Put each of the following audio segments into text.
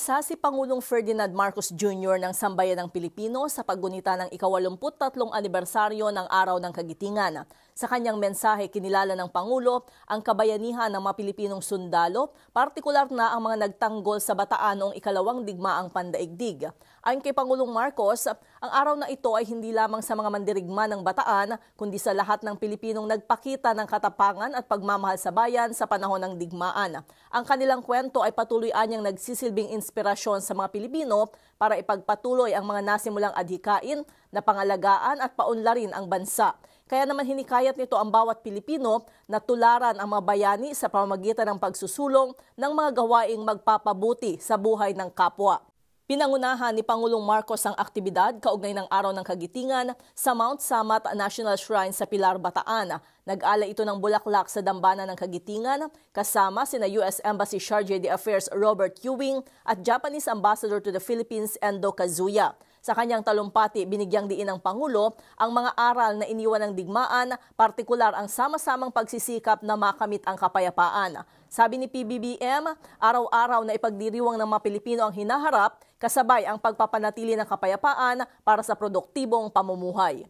Nag-umpisa si Pangulong Ferdinand Marcos Jr. ng Sambayan ng Pilipino sa paggunita ng ika-83 anibersaryo ng Araw ng Kagitingan. Sa kanyang mensahe, kinilala ng Pangulo ang kabayanihan ng mga Pilipinong sundalo, partikular na ang mga nagtanggol sa Bataan noong ikalawang digmaang pandaigdig. Ayon kay Pangulong Marcos, ang araw na ito ay hindi lamang sa mga mandirigma ng Bataan, kundi sa lahat ng Pilipinong nagpakita ng katapangan at pagmamahal sa bayan sa panahon ng digmaan. Ang kanilang kwento ay patuloy anyang nagsisilbing inspirasyon sa mga Pilipino para ipagpatuloy ang mga nasimulang adhikain na pangalagaan at paunlarin ang bansa. Kaya naman hinikayat nito ang bawat Pilipino na tularan ang mga bayani sa pamamagitan ng pagsusulong ng mga gawaing magpapabuti sa buhay ng kapwa. Pinangunahan ni Pangulong Marcos ang aktibidad kaugnay ng Araw ng Kagitingan sa Mount Samat National Shrine sa Pilar, Bataan. Nag-ala ito ng bulaklak sa dambana ng Kagitingan kasama sina U.S. Embassy Charge d'Affaires Robert Ewing at Japanese Ambassador to the Philippines Endo Kazuya. Sa kanyang talumpati, binigyang diin ng Pangulo ang mga aral na iniwan ng digmaan, partikular ang sama-samang pagsisikap na makamit ang kapayapaan. Sabi ni PBBM, araw-araw na ipagdiriwang ng mga Pilipino ang hinaharap, kasabay ang pagpapanatili ng kapayapaan para sa produktibong pamumuhay.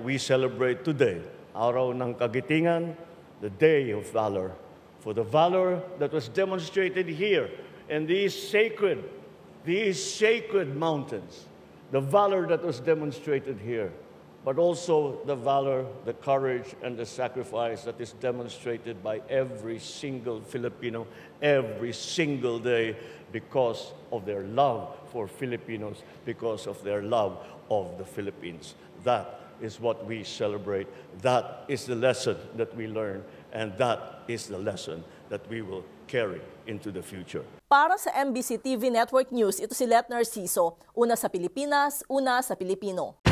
We celebrate today, Araw ng Kagitingan, the Day of Valor. For the valor that was demonstrated here in these sacred mountains, the valor that was demonstrated here, but also the valor, the courage, and the sacrifice that is demonstrated by every single Filipino every single day because of their love for Filipinos, because of their love of the Philippines. That is what we celebrate. That is the lesson that we learn, and that is the lesson that we will carry into the future. Para sa MBC TV Network News, ito si Letner Siso. Una sa Pilipinas, una sa Pilipino.